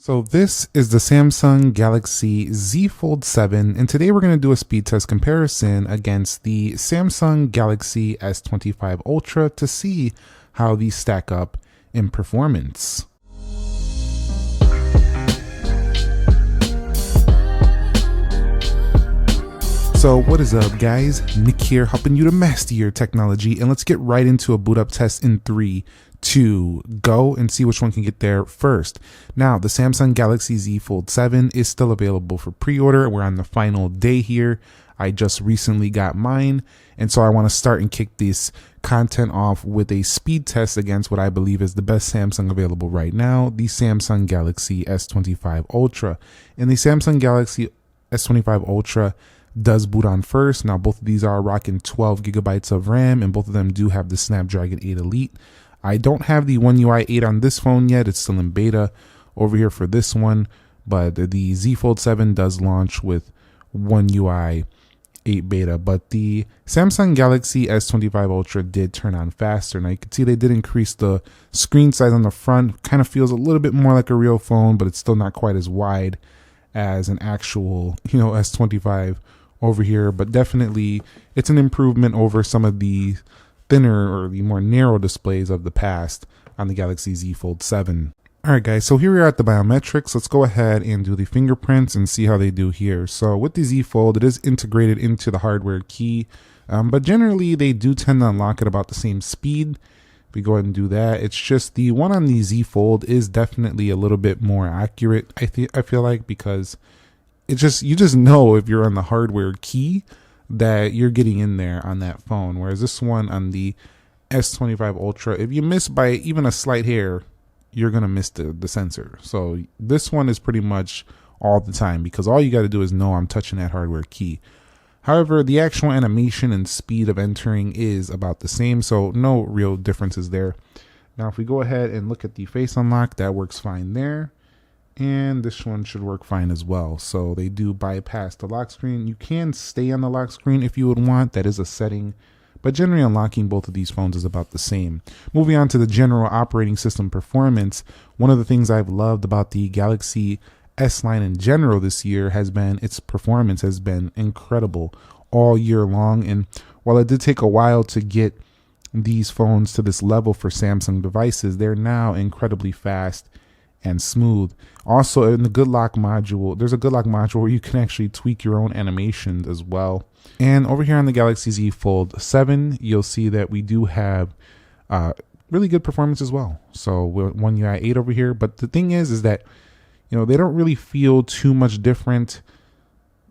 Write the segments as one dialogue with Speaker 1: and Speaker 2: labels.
Speaker 1: So this is the Samsung Galaxy Z Fold 7, and today we're going to do a speed test comparison against the Samsung Galaxy S25 Ultra to see how these stack up in performance. So what is up, guys? Nick here, helping you to master your technology, and let's get right into a boot up test in 3, 2, go, and see which one can get there first. Now, the Samsung Galaxy Z Fold 7 is still available for pre-order. We're on the final day here. I just recently got mine, and so I want to start and kick this content off with a speed test against what I believe is the best Samsung available right now, the Samsung Galaxy S25 Ultra. And the Samsung Galaxy S25 Ultra does boot on first. Now, both of these are rocking 12 gigabytes of RAM, and both of them do have the Snapdragon 8 Elite. I don't have the One UI 8 on this phone yet. It's still in beta over here for this one, but the Z Fold 7 does launch with One UI 8 beta. But the Samsung Galaxy S25 Ultra did turn on faster. Now you can see they did increase the screen size on the front. Kind of feels a little bit more like a real phone, but it's still not quite as wide as an actual, S25 over here. But definitely it's an improvement over some of the thinner or the more narrow displays of the past on the Galaxy Z Fold 7. Alright guys, so here we are at the biometrics. Let's go ahead and do the fingerprints and see how they do here. So with the Z Fold, it is integrated into the hardware key, but generally they do tend to unlock at about the same speed. If we go ahead and do that, it's just the one on the Z Fold is definitely a little bit more accurate, I feel like, because you just know if you're on the hardware key that you're getting in there on that phone. Whereas this one on the S25 Ultra, if you miss by even a slight hair, you're gonna miss the sensor. So this one is pretty much all the time, because all you got to do is know I'm touching that hardware key. However, the actual animation and speed of entering is about the same, so no real differences there. Now if we go ahead and look at the face unlock, that works fine there. And this one should work fine as well. So they do bypass the lock screen. You can stay on the lock screen if you would want. That is a setting. But generally unlocking both of these phones is about the same. Moving on to the general operating system performance, one of the things I've loved about the Galaxy S line in general this year has been its performance has been incredible all year long. And while it did take a while to get these phones to this level for Samsung devices, they're now incredibly fast and smooth. Also, in the good lock module, there's a good lock module where you can actually tweak your own animations as well. And over here on the Galaxy Z Fold 7, you'll see that we do have really good performance as well. So we're One UI 8 over here, but the thing is that they don't really feel too much different.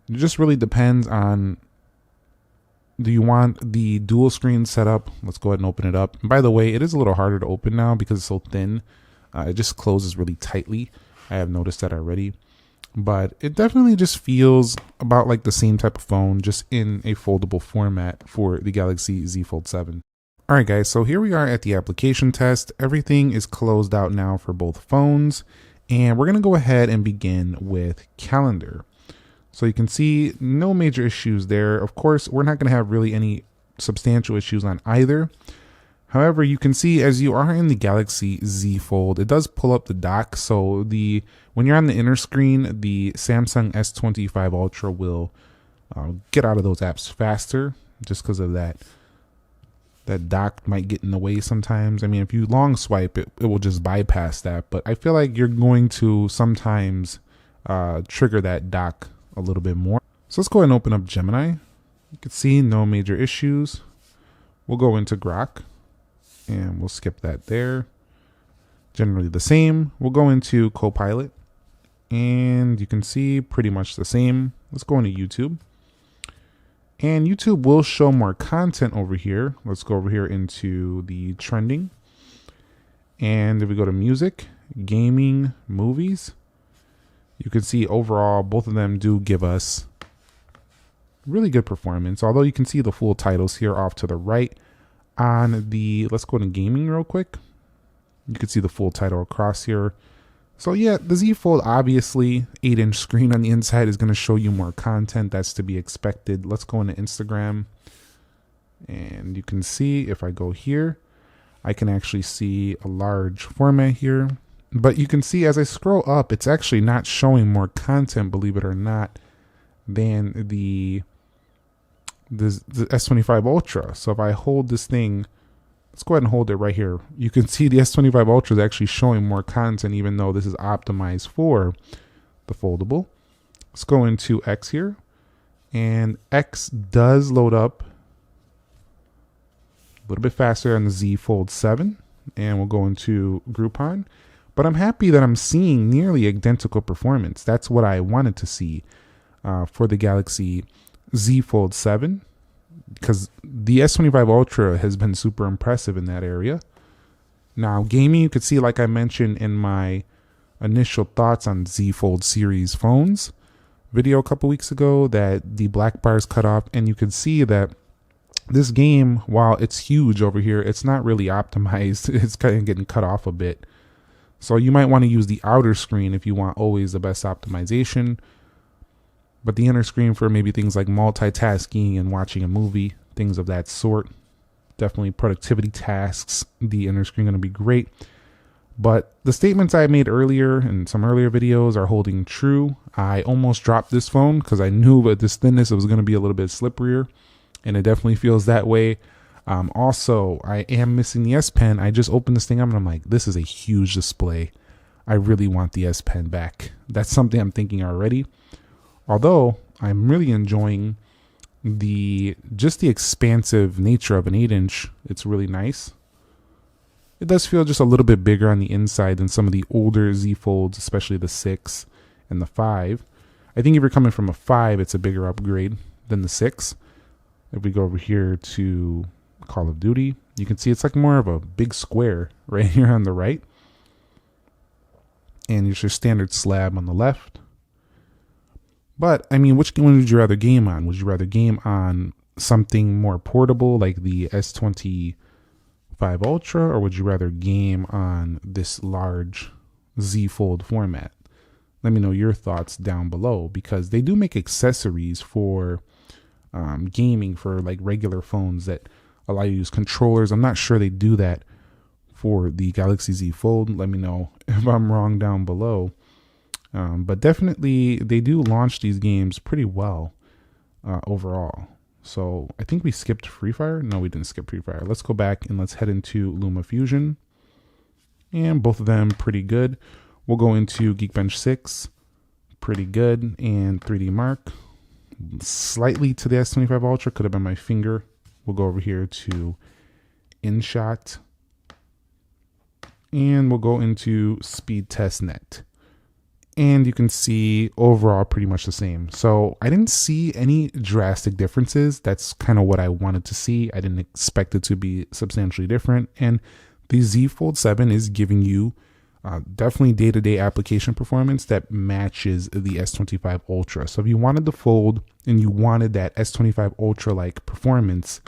Speaker 1: It just really depends on, do you want the dual screen setup? Let's go ahead and open it up. And by the way, it is a little harder to open now because it's so thin. It just closes really tightly. I have noticed that already. But it definitely just feels about like the same type of phone, just in a foldable format for the Galaxy Z Fold 7. Alright guys, so here we are at the application test. Everything is closed out now for both phones. And we're going to go ahead and begin with calendar. So you can see no major issues there. Of course, we're not going to have really any substantial issues on either. However, you can see as you are in the Galaxy Z Fold, it does pull up the dock. So when you're on the inner screen, the Samsung S25 Ultra will get out of those apps faster, just because of that. That dock might get in the way sometimes. I mean, if you long swipe, it will just bypass that. But I feel like you're going to sometimes trigger that dock a little bit more. So let's go ahead and open up Gemini. You can see no major issues. We'll go into Grok. And we'll skip that there. Generally the same. We'll go into Copilot. And you can see pretty much the same. Let's go into YouTube. And YouTube will show more content over here. Let's go over here into the trending. And if we go to music, gaming, movies, you can see overall both of them do give us really good performance. Although you can see the full titles here off to the right. Let's go to gaming real quick. You can see the full title across here. So yeah, the Z Fold, obviously 8-inch screen on the inside, is going to show you more content. That's to be expected. Let's go into Instagram. And you can see if I go here, I can actually see a large format here. But you can see as I scroll up, it's actually not showing more content, believe it or not, than the S25 Ultra. So if I hold this thing, let's go ahead and hold it right here. You can see the S25 Ultra is actually showing more content, even though this is optimized for the foldable. Let's go into X here, and X does load up a little bit faster on the Z Fold 7, and we'll go into Groupon. But I'm happy that I'm seeing nearly identical performance. That's what I wanted to see for the Galaxy Z Fold 7, because the S25 Ultra has been super impressive in that area. Now, gaming, you could see, like I mentioned in my initial thoughts on Z Fold series phones video a couple weeks ago, that the black bar is cut off, and you can see that this game, while it's huge over here, it's not really optimized. It's kind of getting cut off a bit. So you might want to use the outer screen if you want always the best optimization. But the inner screen for maybe things like multitasking and watching a movie, things of that sort. Definitely productivity tasks, the inner screen going to be great. But the statements I made earlier in some earlier videos are holding true. I almost dropped this phone because I knew with this thinness it was going to be a little bit slipperier. And it definitely feels that way. Also, I am missing the S Pen. I just opened this thing up and I'm like, this is a huge display. I really want the S Pen back. That's something I'm thinking already. Although I'm really enjoying just the expansive nature of an 8-inch. It's really nice. It does feel just a little bit bigger on the inside than some of the older Z Folds, especially the 6 and the 5. I think if you're coming from a 5, it's a bigger upgrade than the 6. If we go over here to Call of Duty, you can see it's like more of a big square right here on the right. And it's your standard slab on the left. But, I mean, which one would you rather game on? Would you rather game on something more portable like the S25 Ultra, or would you rather game on this large Z Fold format? Let me know your thoughts down below, because they do make accessories for gaming for like regular phones that allow you to use controllers. I'm not sure they do that for the Galaxy Z Fold. Let me know if I'm wrong down below. But definitely they do launch these games pretty well overall. So I think we skipped Free Fire. No, we didn't skip Free Fire. Let's go back and let's head into LumaFusion. And both of them pretty good. We'll go into Geekbench 6. Pretty good. And 3D Mark. Slightly to the S25 Ultra. Could have been my finger. We'll go over here to InShot. And we'll go into Speed Test Net. And you can see overall pretty much the same. So I didn't see any drastic differences. That's kind of what I wanted to see. I didn't expect it to be substantially different. And the Z Fold 7 is giving you definitely day-to-day application performance that matches the S25 Ultra. So if you wanted the Fold and you wanted that S25 Ultra-like performance,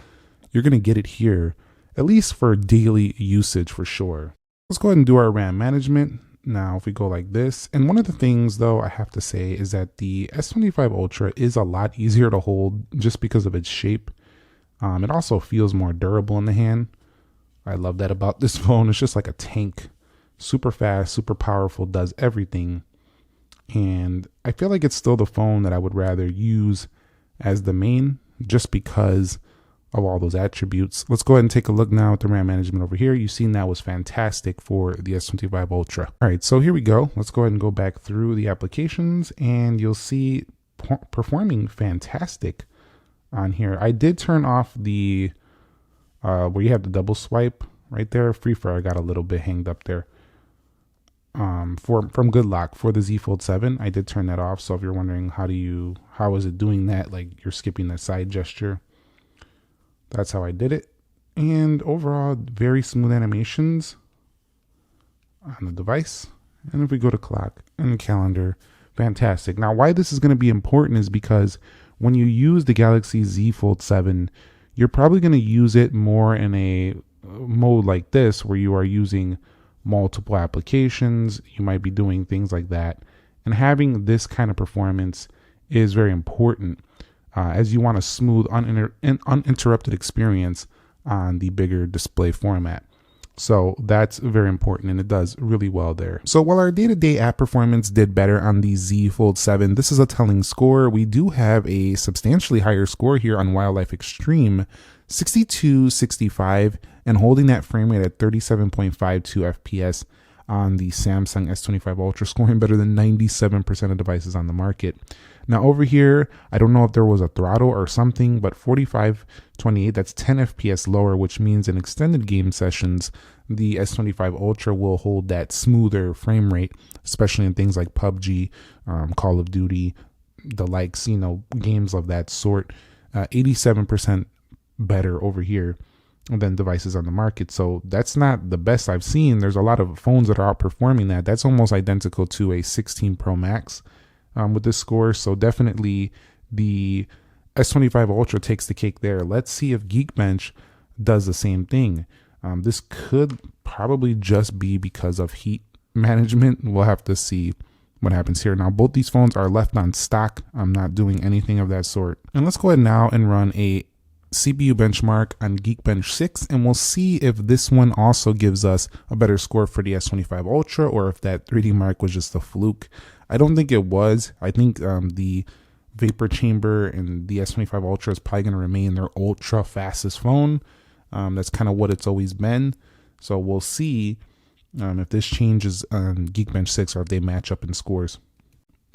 Speaker 1: you're going to get it here, at least for daily usage for sure. Let's go ahead and do our RAM management. Now, if we go like this, and one of the things though I have to say is that the S25 Ultra is a lot easier to hold just because of its shape. It also feels more durable in the hand. I love that about this phone. It's just like a tank, super fast, super powerful, does everything. And I feel like it's still the phone that I would rather use as the main, just because of all those attributes. Let's go ahead and take a look now at the RAM management over here. You've seen that was fantastic for the S25 Ultra. All right, so here we go. Let's go ahead and go back through the applications and you'll see performing fantastic on here. I did turn off the, where you have the double swipe right there. Free Fire got a little bit hanged up there. From Goodlock for the Z Fold 7, I did turn that off. So if you're wondering how is it doing that, like you're skipping that side gesture, that's how I did it. And overall, very smooth animations on the device. And if we go to clock and calendar, fantastic. Now, why this is going to be important is because when you use the Galaxy Z Fold 7, you're probably going to use it more in a mode like this, where you are using multiple applications. You might be doing things like that. And having this kind of performance is very important. As you want a smooth, uninterrupted experience on the bigger display format. So that's very important, and it does really well there. So while our day-to-day app performance did better on the Z Fold 7, this is a telling score. We do have a substantially higher score here on Wildlife Extreme, 6265, and holding that frame rate at 37.52 FPS on the Samsung S25 Ultra, scoring better than 97% of devices on the market. Now over here, I don't know if there was a throttle or something, but 4528, that's 10 FPS lower, which means in extended game sessions, the S25 Ultra will hold that smoother frame rate, especially in things like PUBG, Call of Duty, the likes, games of that sort. 87% better over here than devices on the market. So that's not the best I've seen. There's a lot of phones that are outperforming that. That's almost identical to a 16 Pro Max with this score. So definitely the S25 Ultra takes the cake there. Let's see if Geekbench does the same thing. This could probably just be because of heat management. We'll have to see what happens here. Now, both these phones are left on stock. I'm not doing anything of that sort. And let's go ahead now and run a CPU benchmark on Geekbench 6, and we'll see if this one also gives us a better score for the S25 Ultra, or if that 3D mark was just a fluke. I don't think it was. I think the vapor chamber and the S25 Ultra is probably going to remain their ultra fastest phone. That's kind of what it's always been. So we'll see if this changes on Geekbench 6 or if they match up in scores.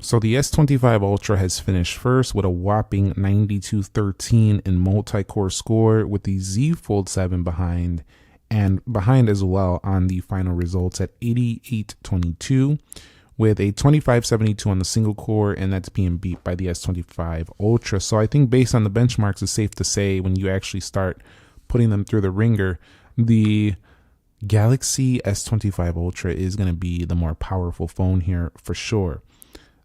Speaker 1: So the S25 Ultra has finished first with a whopping 9213 in multi-core score, with the Z Fold 7 behind, and behind as well on the final results at 8822, with a 2572 on the single core, and that's being beat by the S25 Ultra. So I think based on the benchmarks, it's safe to say when you actually start putting them through the ringer, the Galaxy S25 Ultra is going to be the more powerful phone here for sure.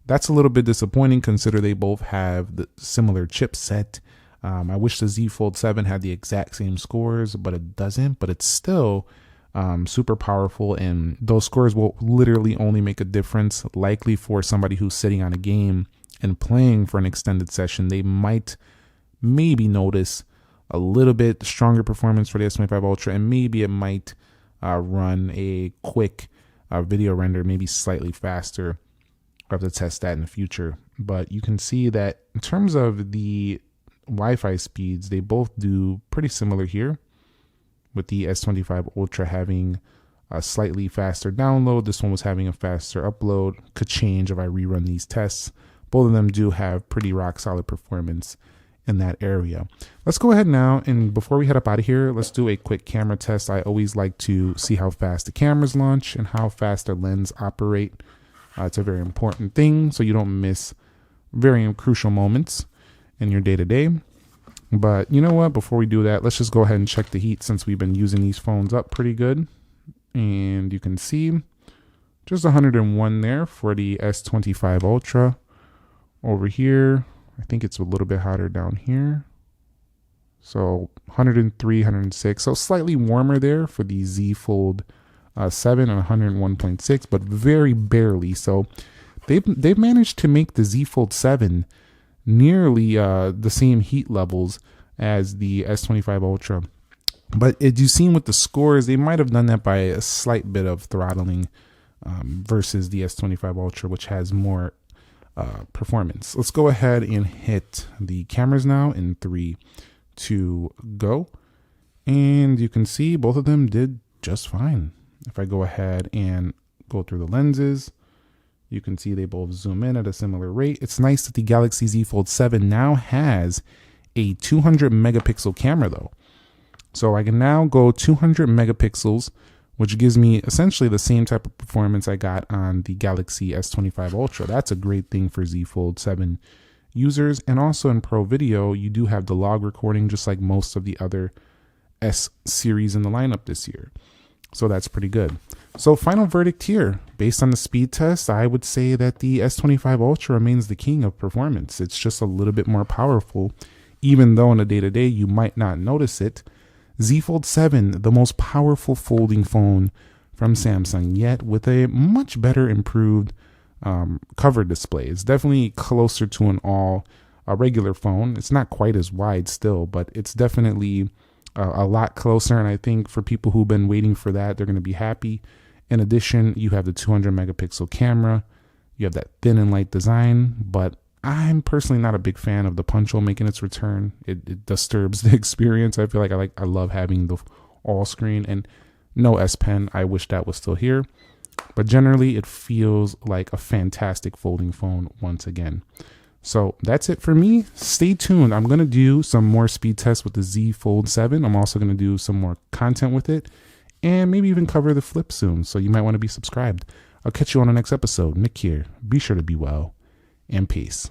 Speaker 1: That's a little bit disappointing, consider they both have the similar chipset. I wish the Z Fold 7 had the exact same scores, but it doesn't. But it's still super powerful, and those scores will literally only make a difference likely for somebody who's sitting on a game and playing for an extended session. They might maybe notice a little bit stronger performance for the S25 Ultra, and maybe it might run a quick video render, maybe slightly faster. I'll have to test that in the future. But you can see that in terms of the Wi-Fi speeds, they both do pretty similar here, with the S25 Ultra having a slightly faster download. This one was having a faster upload. Could change if I rerun these tests. Both of them do have pretty rock solid performance in that area. Let's go ahead now, and before we head up out of here, let's do a quick camera test. I always like to see how fast the cameras launch and how fast the lens operate. It's a very important thing, so you don't miss very crucial moments in your day-to-day. But you know what? Before we do that, let's just go ahead and check the heat, since we've been using these phones up pretty good. And you can see just 101 there for the S25 Ultra. Over here, I think it's a little bit hotter down here. So 103, 106. So slightly warmer there for the Z Fold 7 and 101.6, but very barely. So they've managed to make the Z Fold 7 nearly the same heat levels as the S25 Ultra. But as you've seen with the scores, they might have done that by a slight bit of throttling versus the S25 Ultra, which has more performance. Let's go ahead and hit the cameras now in 3, 2, go. And you can see both of them did just fine. If I go ahead and go through the lenses, you can see they both zoom in at a similar rate. It's nice that the Galaxy Z Fold 7 now has a 200 megapixel camera though. So I can now go 200 megapixels, which gives me essentially the same type of performance I got on the Galaxy S25 Ultra. That's a great thing for Z Fold 7 users. And also in Pro Video, you do have the log recording, just like most of the other S series in the lineup this year. So that's pretty good. So final verdict here, based on the speed test, I would say that the S25 Ultra remains the king of performance. It's just a little bit more powerful, even though in a day-to-day you might not notice it. Z Fold 7, the most powerful folding phone from Samsung, yet with a much better improved cover display. It's definitely closer to a regular phone. It's not quite as wide still, but it's definitely a lot closer. And I think for people who've been waiting for that, they're going to be happy. In addition, you have the 200 megapixel camera. You have that thin and light design, but I'm personally not a big fan of the punch hole making its return. It disturbs the experience. I feel like I love having the all screen, and no S Pen. I wish that was still here, but generally it feels like a fantastic folding phone once again. So that's it for me. Stay tuned. I'm going to do some more speed tests with the Z Fold 7. I'm also going to do some more content with it and maybe even cover the Flip soon. So you might want to be subscribed. I'll catch you on the next episode. Nick here. Be sure to be well and peace.